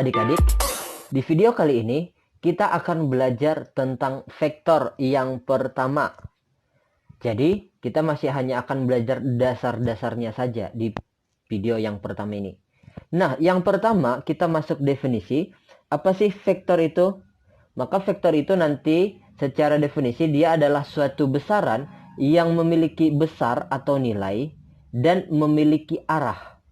adik-adik, di video kali ini kita akan belajar tentang vektor yang pertama. Jadi kita masih hanya akan belajar dasar-dasarnya saja di video yang pertama ini. Nah, yang pertama kita masuk definisi. Apa sih vektor itu? Maka vektor itu nanti secara definisi dia adalah suatu besaran yang memiliki besar atau nilai dan memiliki arah.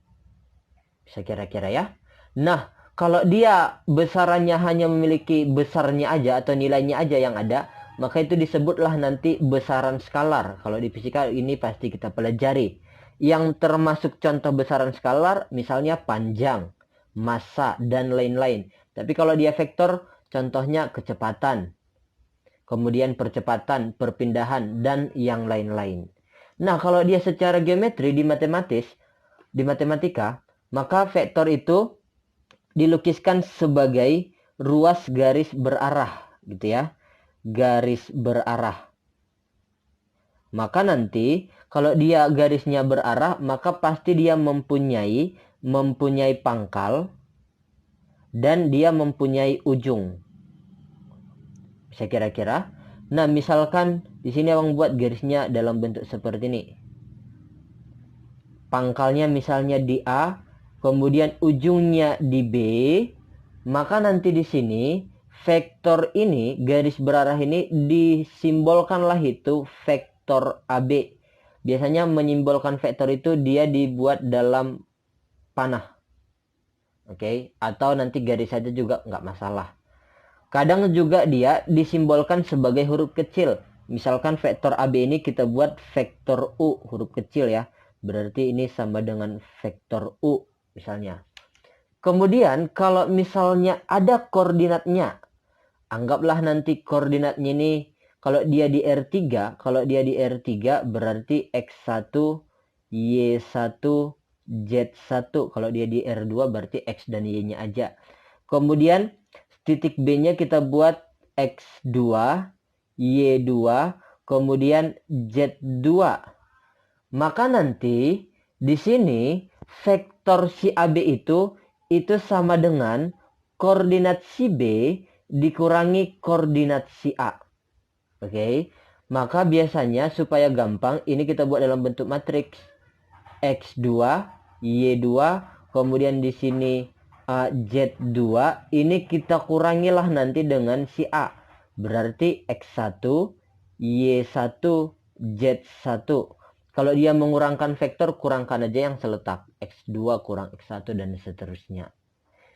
Bisa kira-kira ya. Nah, kalau dia besarannya hanya memiliki besarnya aja atau nilainya aja yang ada, maka itu disebutlah nanti besaran skalar. Kalau di fisika ini pasti kita pelajari. Yang termasuk contoh besaran skalar misalnya panjang, massa, dan lain-lain. Tapi kalau dia vektor, contohnya kecepatan, kemudian percepatan, perpindahan, dan yang lain-lain. Nah, kalau dia secara geometri di matematika, maka vektor itu dilukiskan sebagai ruas garis berarah, gitu ya. Garis berarah. Maka nanti kalau dia garisnya berarah, maka pasti dia mempunyai pangkal dan dia mempunyai ujung. Bisa kira-kira? Nah, misalkan di sini abang buat garisnya dalam bentuk seperti ini. Pangkalnya misalnya di A, kemudian ujungnya di B, maka nanti di sini vektor ini, garis berarah ini disimbolkanlah itu vektor AB. Biasanya menyimbolkan vektor itu dia dibuat dalam panah. Oke, atau nanti garis saja juga nggak masalah. Kadang juga dia disimbolkan sebagai huruf kecil. Misalkan vektor AB ini kita buat vektor U huruf kecil ya. Berarti ini sama dengan vektor U misalnya. Kemudian kalau misalnya ada koordinatnya, anggaplah nanti koordinatnya ini kalau dia di R3, berarti X1, Y1, Z1. Kalau dia di R2 berarti X dan Y-nya aja. Kemudian titik B-nya kita buat X2, Y2, kemudian Z2. Maka nanti di sini vektor si AB itu sama dengan koordinat si B dikurangi koordinat si A. Oke. Maka biasanya supaya gampang ini kita buat dalam bentuk matriks. X2, Y2, kemudian di sini Z2 ini kita kurangilah nanti dengan si A. Berarti X1, Y1, Z1. Kalau dia mengurangkan vektor, kurangkan aja yang seletak. X2 kurang X1 dan seterusnya.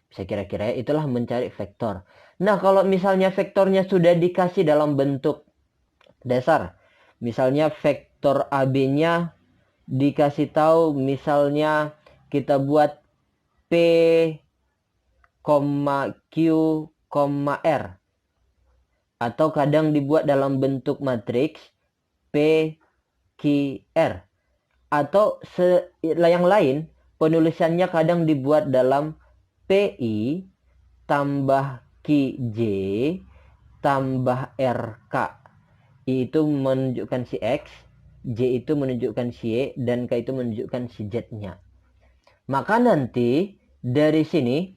Bisa kira-kira ya, itulah mencari vektor. Nah, kalau misalnya vektornya sudah dikasih dalam bentuk dasar. Misalnya vektor AB-nya dikasih tahu, misalnya kita buat P, Q, R. Atau kadang dibuat dalam bentuk matriks P, Q, R. Atau yang lain penulisannya kadang dibuat dalam PI tambah QJ tambah RK. I itu menunjukkan si X, J itu menunjukkan si Y, dan K itu menunjukkan si Z-nya. Maka nanti dari sini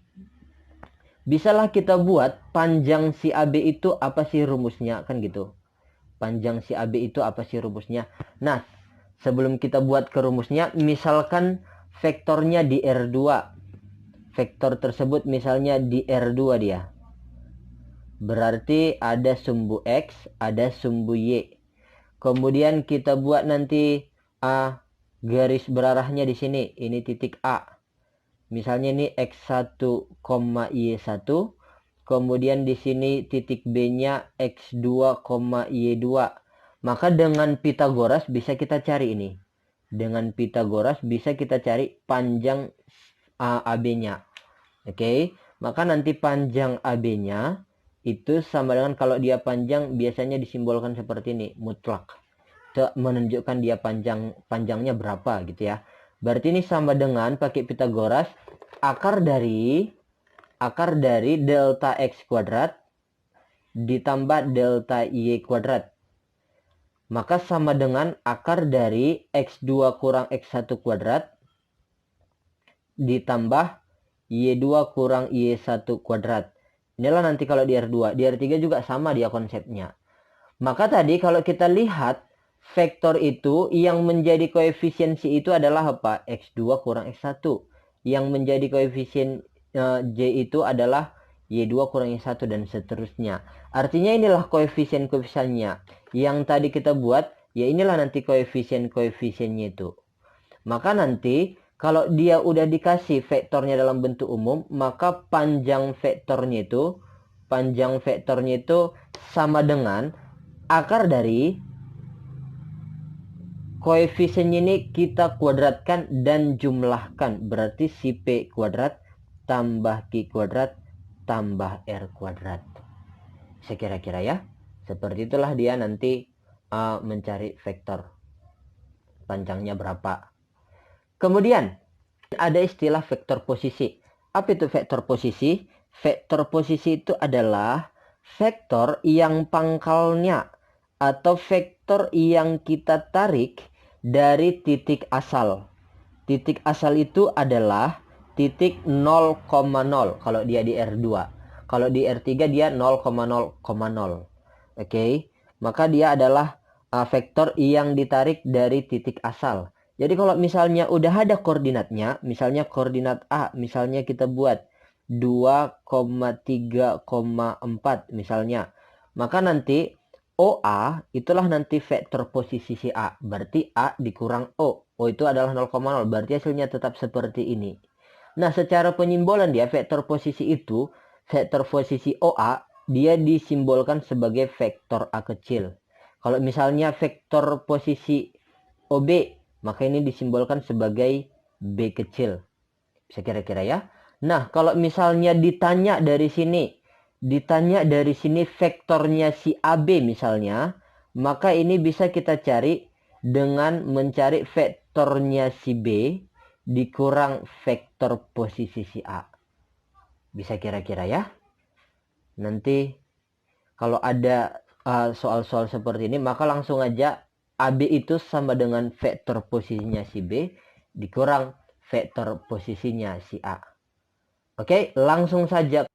bisalah kita buat panjang si AB itu apa sih rumusnya, kan gitu. Panjang si AB itu apa sih rumusnya. Nah, sebelum kita buat ke rumusnya, misalkan vektornya di R2. Vektor tersebut misalnya di R2 dia. Berarti ada sumbu X, ada sumbu Y. Kemudian kita buat nanti garis berarahnya di sini. Ini titik A. Misalnya ini X1, Y1. Kemudian di sini titik B-nya X2, Y2. Maka dengan Pitagoras bisa kita cari ini. Dengan Pitagoras bisa kita cari panjang AB-nya. Oke. Maka nanti panjang AB-nya itu sama dengan, kalau dia panjang biasanya disimbolkan seperti ini, mutlak. Itu menunjukkan dia panjangnya berapa gitu ya. Berarti ini sama dengan pakai Pitagoras akar dari delta X kuadrat ditambah delta Y kuadrat. Maka sama dengan akar dari X2 kurang X1 kuadrat ditambah Y2 kurang Y1 kuadrat. Inilah nanti kalau di R2. Di R3 juga sama dia konsepnya. Maka tadi kalau kita lihat vektor itu yang menjadi koefisiensi itu adalah apa? X2 kurang X1. Yang menjadi koefisien J itu adalah Y2 kurang Y1 dan seterusnya. Artinya inilah koefisien-koefisiennya. Yang tadi kita buat, ya inilah nanti koefisien-koefisiennya itu. Maka nanti kalau dia udah dikasih vektornya dalam bentuk umum, maka panjang vektornya itu sama dengan akar dari koefisien ini kita kuadratkan dan jumlahkan. Berarti si P kuadrat tambah Q kuadrat tambah R kuadrat. Sekira-kira ya. Seperti itulah dia nanti mencari vektor. Panjangnya berapa. Kemudian ada istilah vektor posisi. Apa itu vektor posisi? Vektor posisi itu adalah vektor yang pangkalnya atau vektor yang kita tarik dari titik asal. Titik asal itu adalah titik 0,0 kalau dia di R2. Kalau di R3 dia 0,0,0. Oke. Maka dia adalah vektor yang ditarik dari titik asal. Jadi kalau misalnya udah ada koordinatnya, misalnya koordinat A, misalnya kita buat 2,3,4 misalnya. Maka nanti OA itulah nanti vektor posisi si A. Berarti A dikurang O. O itu adalah 0,0. Berarti hasilnya tetap seperti ini. Nah, secara penyimbolan dia vektor posisi itu, vektor posisi OA, dia disimbolkan sebagai vektor A kecil. Kalau misalnya vektor posisi OB, maka ini disimbolkan sebagai B kecil. Bisa kira-kira ya. Nah, kalau misalnya ditanya dari sini vektornya si AB misalnya, maka ini bisa kita cari dengan mencari vektornya si B dikurang vektor posisi si A. Bisa kira-kira ya. Nanti kalau ada soal-soal seperti ini, maka langsung aja AB itu sama dengan vektor posisinya si B dikurang vektor posisinya si A. Oke, langsung saja.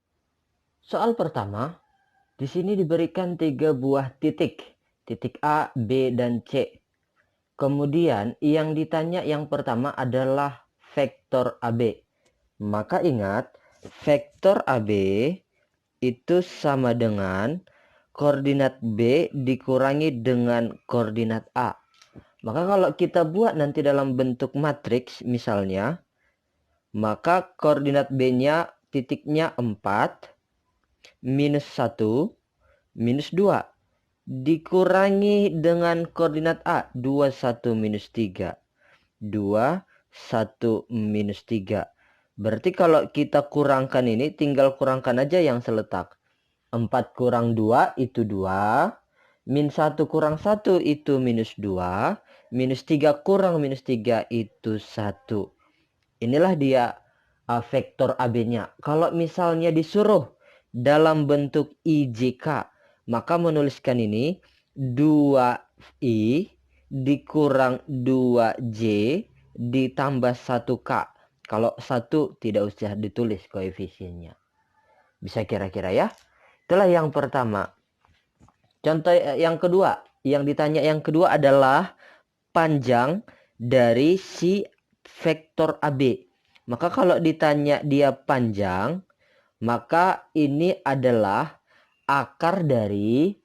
Soal pertama, di sini diberikan 3 buah titik A, B, dan C. Kemudian yang ditanya yang pertama adalah vektor AB. Maka ingat, vektor AB itu sama dengan koordinat B dikurangi dengan koordinat A. Maka kalau kita buat nanti dalam bentuk matriks misalnya, maka koordinat B-nya titiknya 4, minus 1, minus 2. Dikurangi dengan koordinat A, 2, 1, minus 3. 2, 1, minus 3. Berarti kalau kita kurangkan ini, tinggal kurangkan aja yang seletak. 4 kurang 2 itu 2. Min 1 kurang 1 itu minus 2. Minus 3 kurang minus 3 itu 1. Inilah dia vektor AB-nya. Kalau misalnya disuruh dalam bentuk IJK, maka menuliskan ini 2I dikurang 2J ditambah 1K. Kalau 1 tidak usah ditulis koefisiennya. Bisa kira-kira ya. Itulah yang pertama. Contoh yang kedua. Yang ditanya yang kedua adalah panjang dari si vektor AB. Maka kalau ditanya dia panjang, maka ini adalah akar dari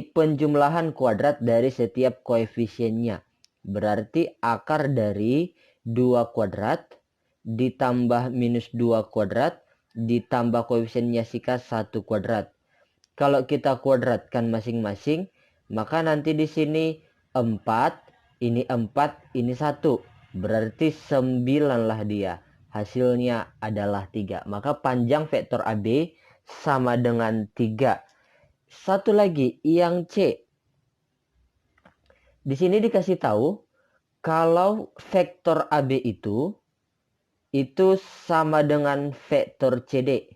penjumlahan kuadrat dari setiap koefisiennya. Berarti akar dari 2 kuadrat ditambah minus 2 kuadrat ditambah koefisiennya si K 1 kuadrat. Kalau kita kuadratkan masing-masing, maka nanti di sini 4, ini 4, ini 1. Berarti 9 lah dia. Hasilnya adalah 3. Maka panjang vektor AB sama dengan 3. Satu lagi yang C. Di sini dikasih tahu kalau vektor AB itu sama dengan vektor CD.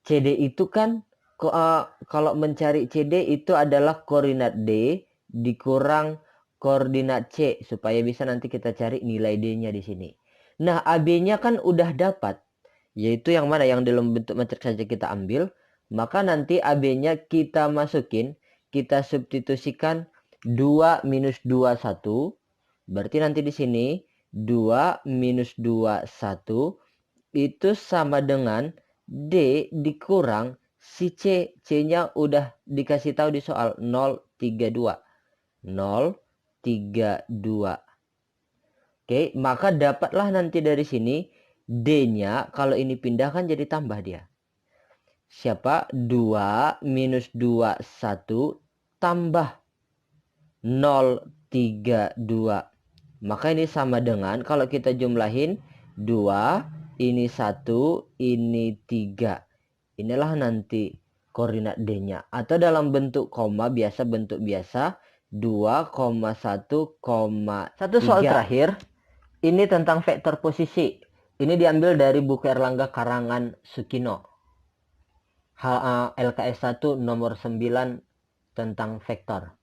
CD itu kan kalau mencari CD itu adalah koordinat D dikurang koordinat C supaya bisa nanti kita cari nilai D-nya di sini. Nah, AB-nya kan udah dapat, yaitu yang mana? Yang dalam bentuk matriks saja kita ambil. Maka nanti AB-nya kita masukin, kita substitusikan 2 minus 2, 1. Berarti nanti di sini 2 minus 2, 1 itu sama dengan D dikurang si C. C-nya udah dikasih tahu di soal 032. 032. Oke, maka dapatlah nanti dari sini D-nya kalau ini pindah kan jadi tambah dia. Siapa? 2 minus 2, 1 tambah 032. Maka ini sama dengan kalau kita jumlahin 2, ini 1, ini 3. Inilah nanti koordinat D-nya. Atau dalam bentuk koma biasa, bentuk biasa 2,1, 1, soal terakhir. Ini tentang vektor posisi. Ini diambil dari buku Erlangga karangan Sukino. LKS 1 nomor 9 tentang vektor.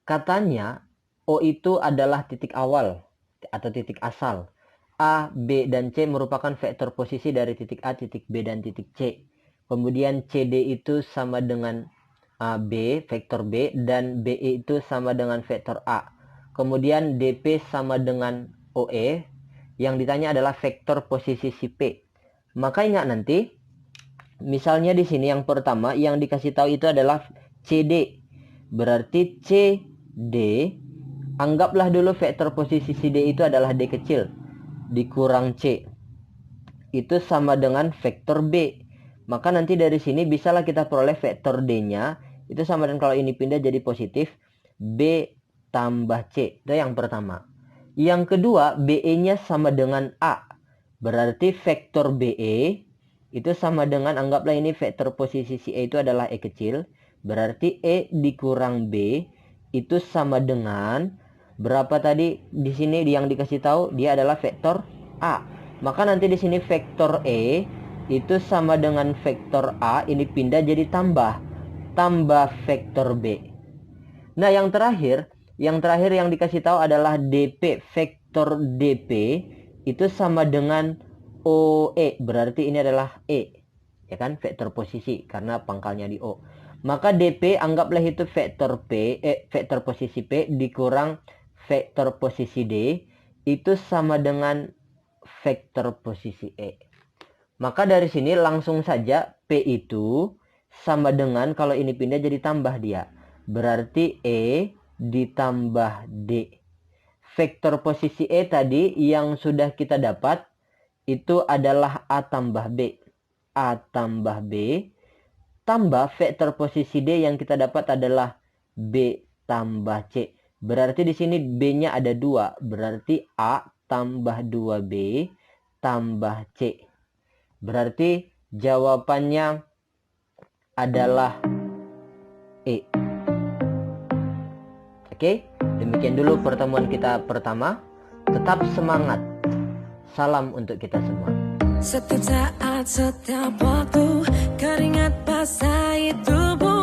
Katanya O itu adalah titik awal atau titik asal. A, B, dan C merupakan vektor posisi dari titik A, titik B, dan titik C. Kemudian CD itu sama dengan B, vektor B, dan BE itu sama dengan vektor A. Kemudian DP sama dengan OE. Yang ditanya adalah vektor posisi si P. Maka ingat nanti, misalnya di sini yang pertama yang dikasih tahu itu adalah CD. Berarti CD, anggaplah dulu vektor posisi si D itu adalah D kecil dikurang C. Itu sama dengan vektor B. Maka nanti dari sini bisalah kita peroleh vektor D-nya. Itu sama dengan kalau ini pindah jadi positif. B tambah C. Itu yang pertama. Yang kedua, BE-nya sama dengan A. Berarti vektor BE itu sama dengan, anggaplah ini vektor posisi si E itu adalah E kecil. Berarti E dikurang B itu sama dengan berapa tadi? Di sini yang dikasih tahu dia adalah vektor A. Maka nanti di sini vektor E itu sama dengan vektor A, ini pindah jadi tambah vektor B. Nah, yang terakhir yang dikasih tahu adalah DP. Vektor DP itu sama dengan OE. Berarti ini adalah E. Ya kan? Vektor posisi karena pangkalnya di O. Maka DP anggaplah itu vektor vektor posisi P dikurang vektor posisi D itu sama dengan vektor posisi E. Maka dari sini langsung saja P itu sama dengan kalau ini pindah jadi tambah dia. Berarti E ditambah D. Vektor posisi E tadi yang sudah kita dapat itu adalah A tambah B. A tambah B tambah vektor posisi D yang kita dapat adalah B tambah C. Berarti di sini B-nya ada 2. Berarti A tambah 2B tambah C. Berarti jawabannya adalah E. Oke, demikian dulu pertemuan kita pertama. Tetap semangat. Salam untuk kita semua. Setiap saat, setiap waktu, keringat basahi tubuh.